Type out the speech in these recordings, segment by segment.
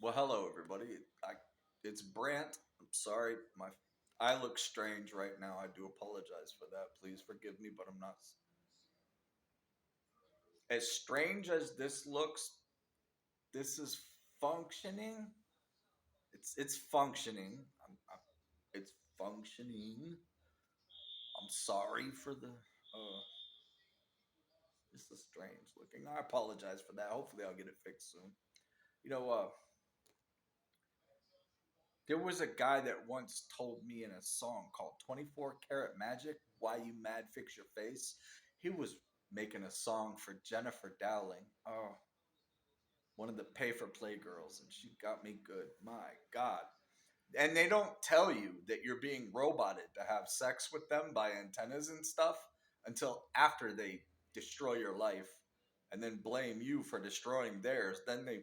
Well, hello everybody. It's Brant. I'm sorry, I look strange right now. I do apologize for that. Please forgive me, but I'm not as strange as this looks. This is functioning. It's functioning. It's functioning. I'm sorry for the. This is strange looking. I apologize for that. Hopefully, I'll get it fixed soon. You know, there was a guy that once told me in a song called 24 Karat Magic, Why You Mad Fix Your Face. He was making a song for Jennifer Dowling, one of the pay for play girls, and she got me good. My God. And they don't tell you that you're being roboted to have sex with them by antennas and stuff until after they destroy your life and then blame you for destroying theirs. Then they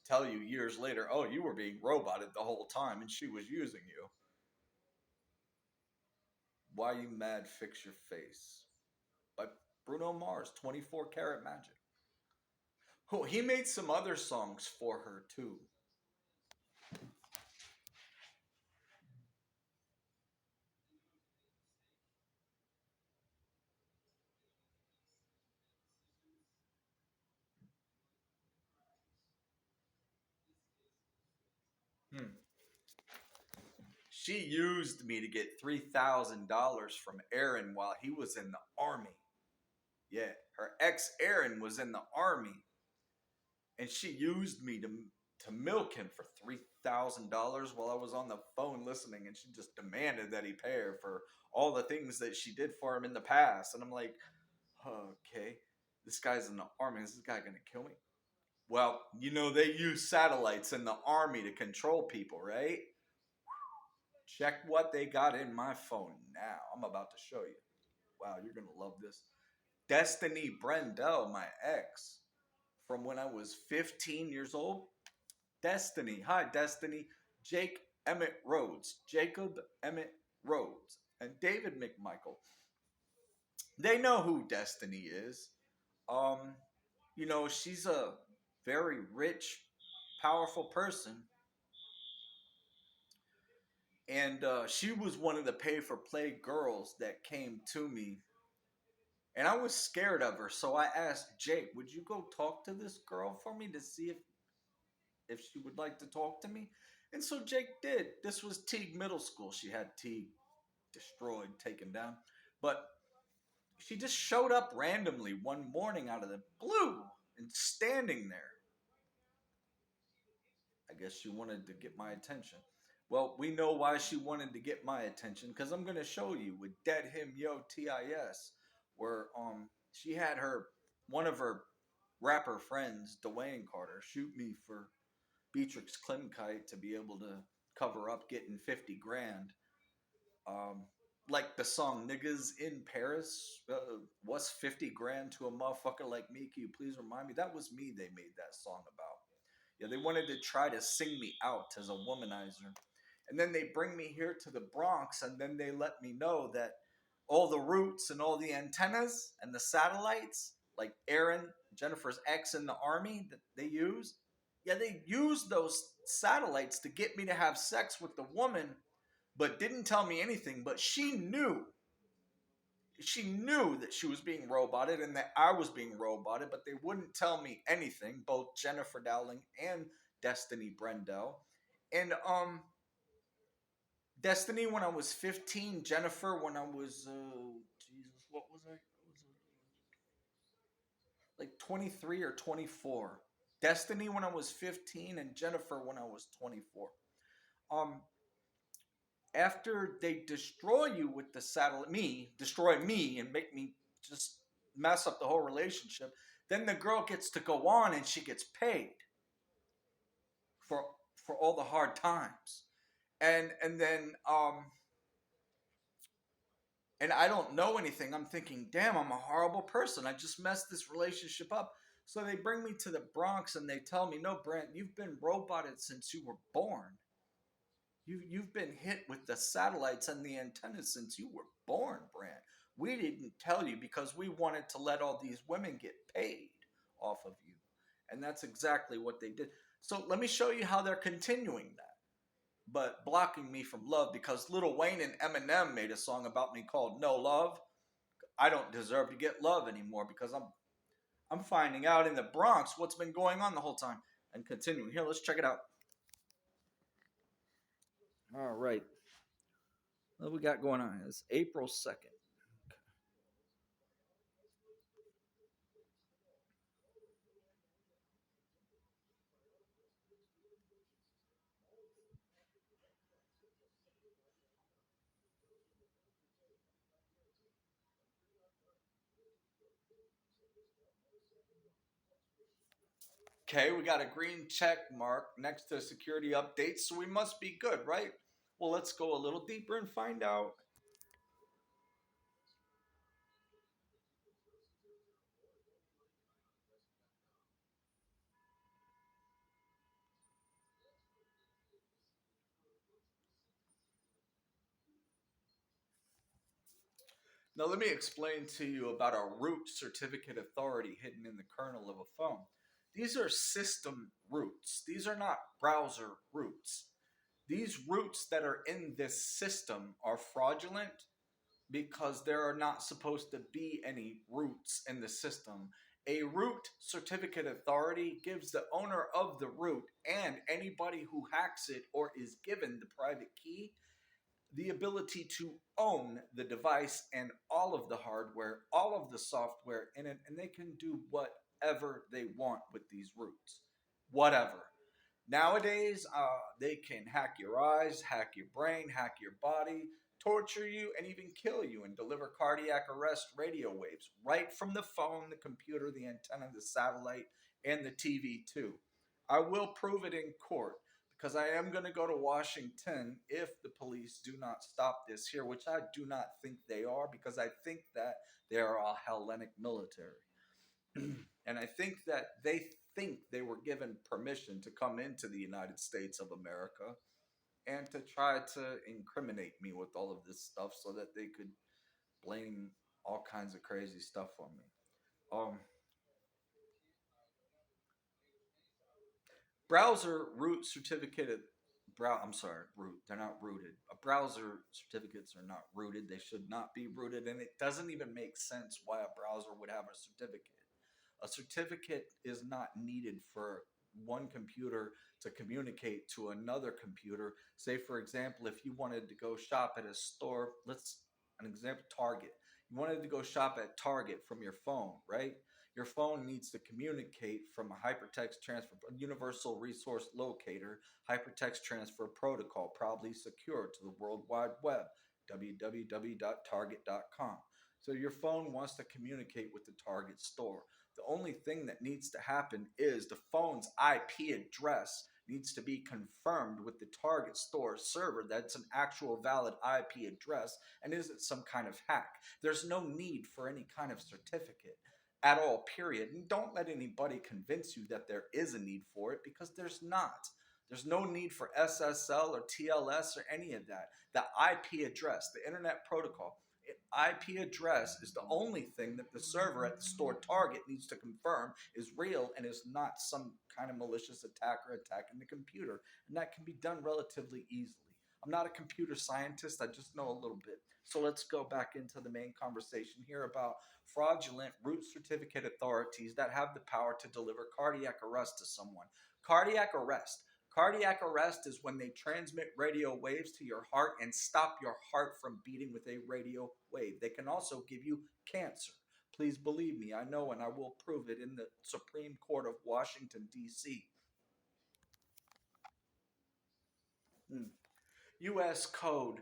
tell you years later, oh, you were being roboted the whole time and she was using you. Why You Mad Fix Your Face by Bruno Mars, 24 Karat Magic. Oh, he made some other songs for her too. Hmm. She used me to get $3,000 from Aaron while he was in the army. Yeah, her ex Aaron was in the army, and she used me to milk him for $3,000 while I was on the phone listening, and she just demanded that he pay her for all the things that she did for him in the past. And I'm like, okay, this guy's in the army. Is this guy gonna kill me? Well, they use satellites in the army to control people, right? Check what they got in my phone now. I'm about to show you. Wow, you're gonna love this. Destiny Brendel, my ex, from when I was 15 years old. Destiny. Hi, Destiny. Jake Emmett Rhodes. Jacob Emmett Rhodes. And David McMichael. They know who Destiny is. Um, she's a very rich, powerful person. And she was one of the pay for play girls that came to me. And I was scared of her. So I asked Jake, would you go talk to this girl for me to see if she would like to talk to me? And so Jake did. This was Teague Middle School. She had Teague destroyed, taken down. But she just showed up randomly one morning out of the blue and standing there. I guess she wanted to get my attention. Well, we know why she wanted to get my attention because I'm going to show you with Dead Him Yo TIS, where she had one of her rapper friends, Dwayne Carter, shoot me for Beatrix Klimkite to be able to cover up getting 50 grand. Um, like the song Niggas in Paris, what's 50 grand to a motherfucker like me? Can you please remind me? That was me they made that song about. Yeah, they wanted to try to sing me out as a womanizer. And then they bring me here to the Bronx, and then they let me know that all the routes and all the antennas and the satellites, like Aaron, Jennifer's ex in the army that they use, yeah, they used those satellites to get me to have sex with the woman, but didn't tell me anything. But she knew that she was being roboted and that I was being roboted, but they wouldn't tell me anything, both Jennifer Dowling and Destiny Brendel. And Destiny when I was 15, Jennifer when I was Jesus, what was I? Like 23 or 24. Destiny when I was 15 and Jennifer when I was 24. Um After they destroy you with the satellite, destroy me and make me just mess up the whole relationship, then the girl gets to go on and she gets paid for all the hard times. And then and I don't know anything. I'm thinking, damn, I'm a horrible person. I just messed this relationship up. So they bring me to the Bronx and they tell me, no, Brent, you've been roboted since you were born. You've been hit with the satellites and the antennas since you were born, Brant. We didn't tell you because we wanted to let all these women get paid off of you. And that's exactly what they did. So let me show you how they're continuing that, but blocking me from love because Lil Wayne and Eminem made a song about me called No Love. I don't deserve to get love anymore because I'm finding out in the Bronx what's been going on the whole time. And continuing here, let's check it out. All right. What we got going on? It's April 2nd. Okay, we got a green check mark next to security updates, so we must be good, right? Well, let's go a little deeper and find out. Now, let me explain to you about a root certificate authority hidden in the kernel of a phone. These are system roots, these are not browser roots. These roots that are in this system are fraudulent because there are not supposed to be any roots in the system. A root certificate authority gives the owner of the root and anybody who hacks it or is given the private key the ability to own the device and all of the hardware, all of the software in it, and they can do whatever they want with these roots. Whatever. Nowadays, they can hack your eyes, hack your brain, hack your body, torture you, and even kill you and deliver cardiac arrest radio waves right from the phone, the computer, the antenna, the satellite, and the TV, too. I will prove it in court because I am going to go to Washington if the police do not stop this here, which I do not think they are because I think that they are a Hellenic military. And I think that they think they were given permission to come into the United States of America and to try to incriminate me with all of this stuff so that they could blame all kinds of crazy stuff on me. Um, browser root certificate. I'm sorry, root. They're not rooted. Browser certificates are not rooted. They should not be rooted, and it doesn't even make sense why a browser would have a certificate. A certificate is not needed for one computer to communicate to another computer. Say, for example, if you wanted to go shop at a store, let's an example, Target. You wanted to go shop at Target from your phone, right? Your phone needs to communicate from a hypertext transfer, universal resource locator, hypertext transfer protocol, probably secure to the World Wide Web, www.target.com. So your phone wants to communicate with the Target store. The only thing that needs to happen is the phone's IP address needs to be confirmed with the Target store server that's an actual valid IP address and isn't some kind of hack. There's no need for any kind of certificate at all, period. And don't let anybody convince you that there is a need for it because there's not. There's no need for SSL or TLS or any of that. The IP address, the Internet Protocol, IP address is the only thing that the server at the store Target needs to confirm is real and is not some kind of malicious attacker attacking the computer. And that can be done relatively easily. I'm not a computer scientist, I just know a little bit. So let's go back into the main conversation here about fraudulent root certificate authorities that have the power to deliver cardiac arrest to someone. Cardiac arrest. Cardiac arrest is when they transmit radio waves to your heart and stop your heart from beating with a radio wave. They can also give you cancer. Please believe me, I know and I will prove it in the Supreme Court of Washington, D.C. U.S. Code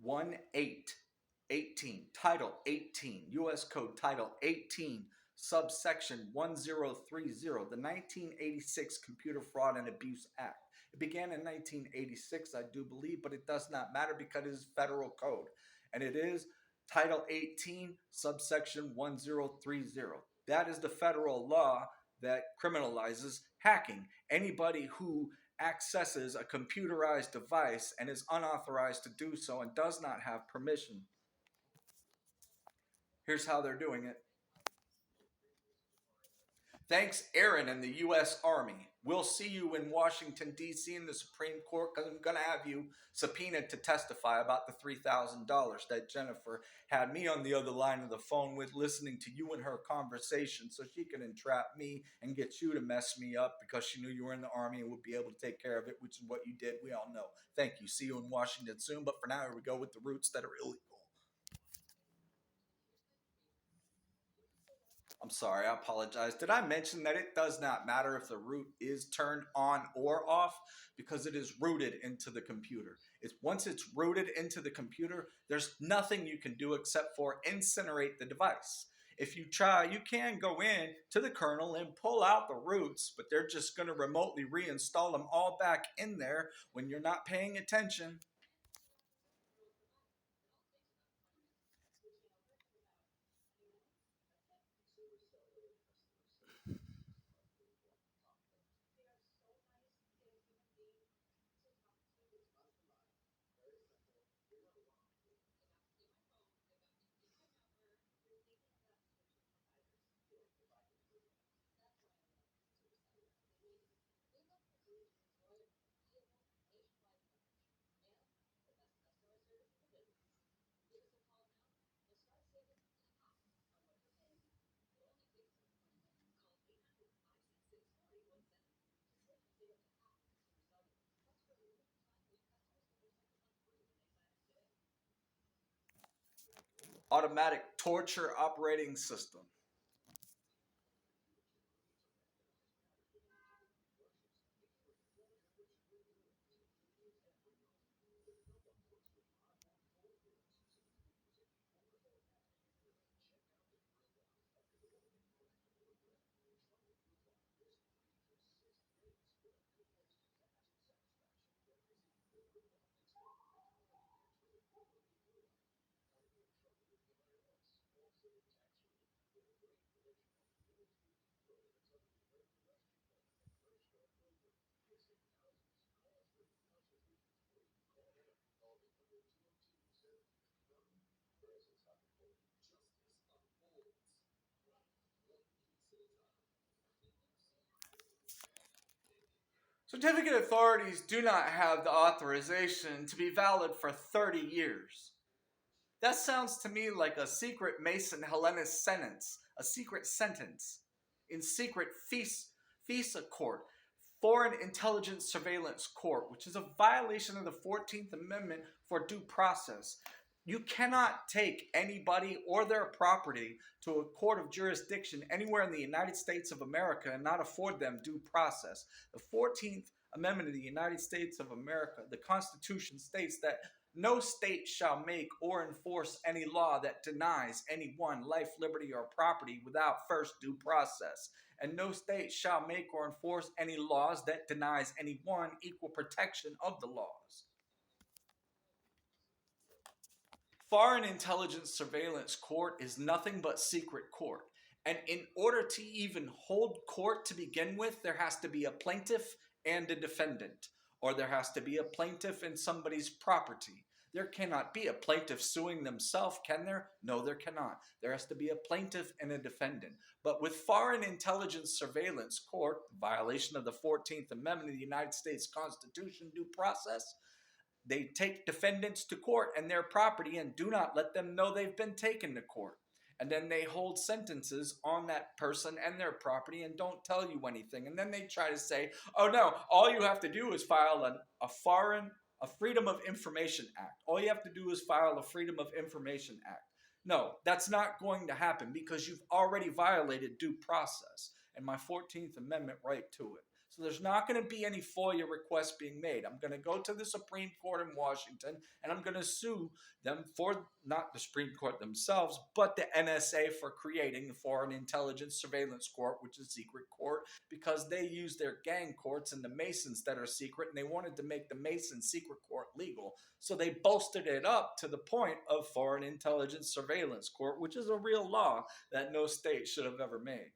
1818, Title 18, U.S. Code Title 18, subsection 1030, the 1986 Computer Fraud and Abuse Act. It began in 1986, I do believe, but it does not matter because it is federal code. And it is Title 18, subsection 1030. That is the federal law that criminalizes hacking. Anybody who accesses a computerized device and is unauthorized to do so and does not have permission. Here's how they're doing it. Thanks, Aaron and the U.S. Army. We'll see you in Washington, D.C. in the Supreme Court because I'm going to have you subpoenaed to testify about the $3,000 that Jennifer had me on the other line of the phone with, listening to you and her conversation so she could entrap me and get you to mess me up because she knew you were in the Army and would be able to take care of it, which is what you did. We all know. Thank you. See you in Washington soon. But for now, here we go with the roots that are illegal. I'm sorry, I apologize. Did I mention that it does not matter if the root is turned on or off because it is rooted into the computer? It's once it's rooted into the computer, there's nothing you can do except for incinerate the device. If you try, you can go in to the kernel and pull out the roots, but they're just going to remotely reinstall them all back in there when you're not paying attention. Automatic torture operating system. Certificate authorities do not have the authorization to be valid for 30 years. That sounds to me like a secret Mason Hellenist sentence, a secret sentence in secret FISA court, Foreign Intelligence Surveillance Court, which is a violation of the 14th Amendment for due process. You cannot take anybody or their property to a court of jurisdiction anywhere in the United States of America and not afford them due process. The 14th Amendment of the United States of America, the Constitution states that no state shall make or enforce any law that denies anyone life, liberty, or property without first due process. And no state shall make or enforce any laws that denies anyone equal protection of the laws. Foreign intelligence surveillance court is nothing but secret court. And in order to even hold court to begin with, there has to be a plaintiff and a defendant, or there has to be a plaintiff and somebody's property. There cannot be a plaintiff suing themselves, can there? No, there cannot. There has to be a plaintiff and a defendant. But with foreign intelligence surveillance court, violation of the 14th Amendment of the United States Constitution due process, they take defendants to court and their property and do not let them know they've been taken to court. And then they hold sentences on that person and their property and don't tell you anything. And then they try to say, oh no, all you have to do is file a Freedom of Information Act. All you have to do is file a Freedom of Information Act. No, that's not going to happen because you've already violated due process and my 14th Amendment right to it. So there's not going to be any FOIA requests being made. I'm going to go to the Supreme Court in Washington and I'm going to sue them for not the Supreme Court themselves, but the NSA for creating the Foreign Intelligence Surveillance Court, which is secret court, because they use their gang courts and the Masons that are secret, and they wanted to make the Mason secret court legal. So they bolstered it up to the point of Foreign Intelligence Surveillance Court, which is a real law that no state should have ever made.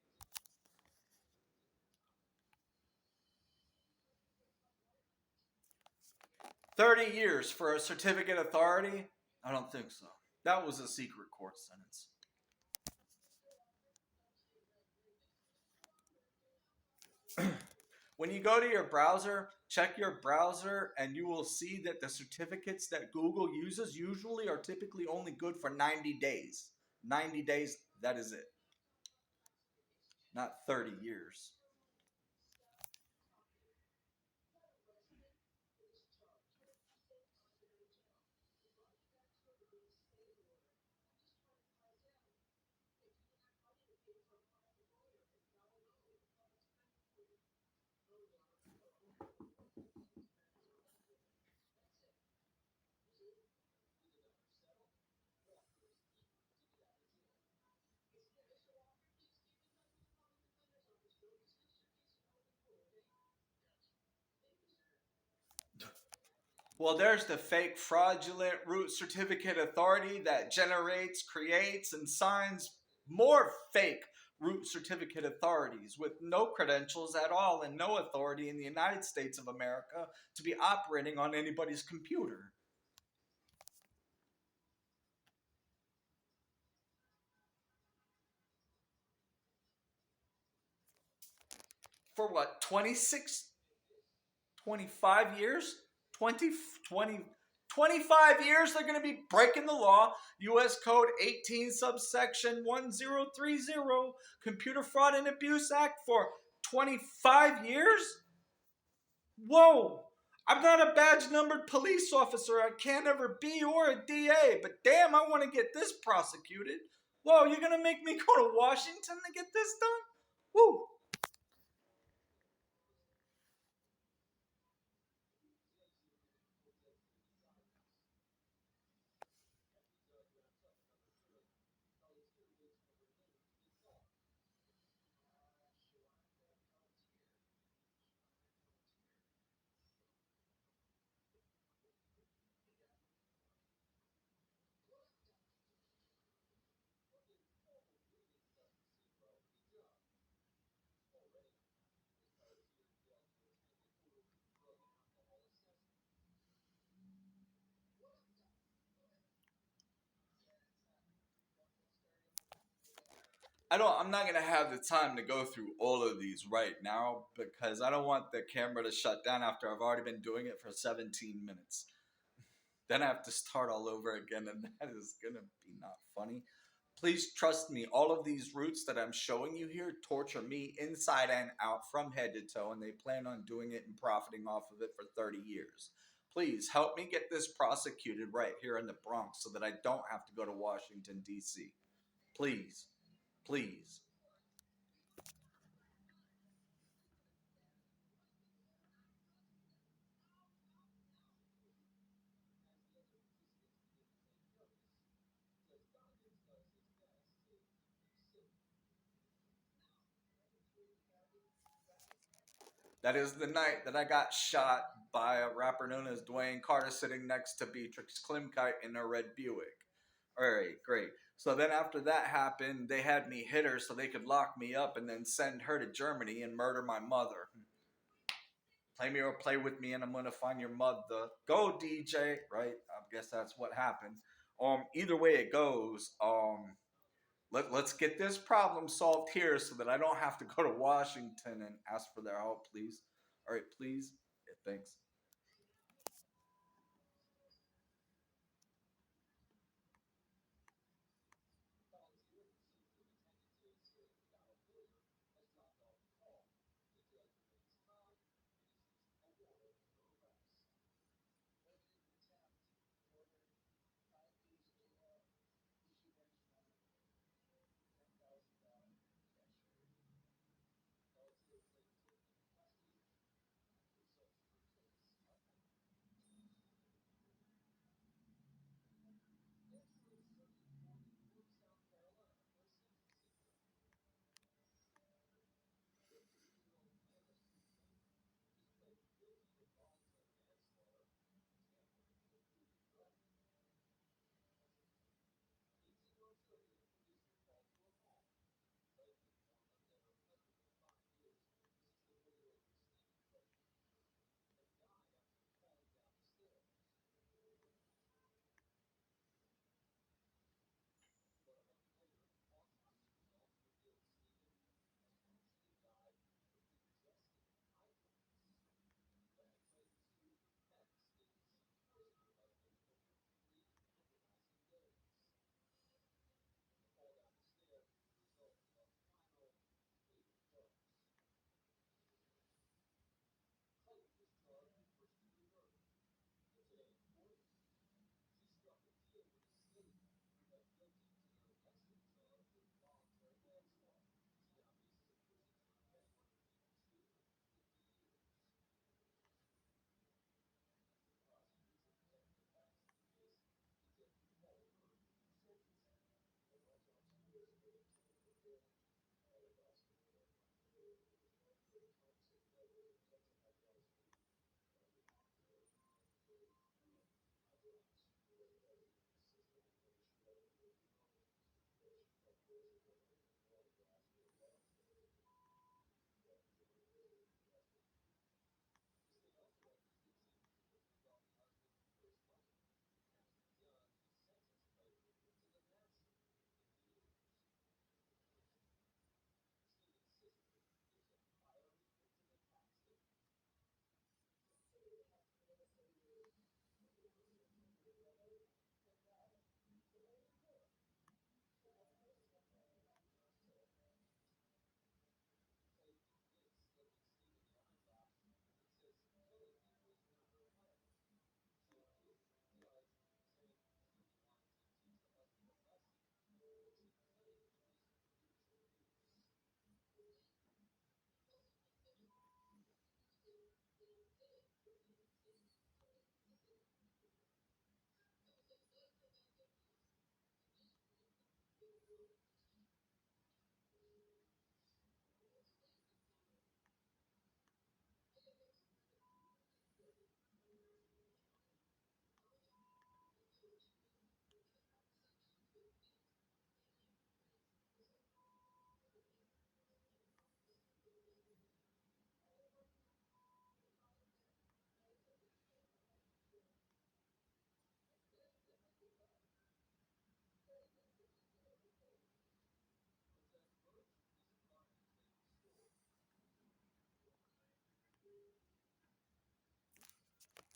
30 years for a certificate authority? I don't think so. That was a secret court sentence. When you go to your browser, check your browser, and you will see that the certificates that Google uses usually are typically only good for 90 days. 90 days, that is it, not 30 years. Well, there's the fake fraudulent root certificate authority that generates, creates, and signs more fake root certificate authorities with no credentials at all and no authority in the United States of America to be operating on anybody's computer. For what, 26, 25 years? 20, 20, 25 years they're going to be breaking the law. U.S. Code 18 subsection 1030, Computer Fraud and Abuse Act for 25 years? Whoa! I'm not a badge numbered police officer. I can't ever be, or a DA, but damn, I want to get this prosecuted. Whoa, you're going to make me go to Washington to get this done? Woo! I'm not gonna have the time to go through all of these right now because I don't want the camera to shut down after I've already been doing it for 17 minutes. Then I have to start all over again, and that is gonna be not funny. Please trust me, all of these routes that I'm showing you here torture me inside and out from head to toe, and they plan on doing it and profiting off of it for 30 years. Please help me get this prosecuted right here in the Bronx so that I don't have to go to Washington, D.C. Please, please. That is the night that I got shot by a rapper known as Dwayne Carter sitting next to Beatrix Klimkite in a red Buick. All right, great. So then after that happened, they had me hit her so they could lock me up and then send her to Germany and murder my mother. Play me or play with me, and I'm gonna find your mother. Go, DJ. Right? I guess that's what happened. Either way it goes, let's get this problem solved here so that I don't have to go to Washington and ask for their help, please. All right, please. Yeah, thanks.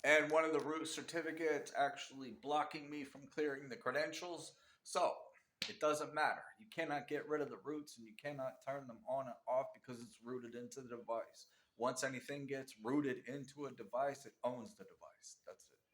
And one of the root certificates actually blocking me from clearing the credentials. So it doesn't matter. You cannot get rid of the roots and you cannot turn them on and off because it's rooted into the device. Once anything gets rooted into a device, it owns the device. That's it.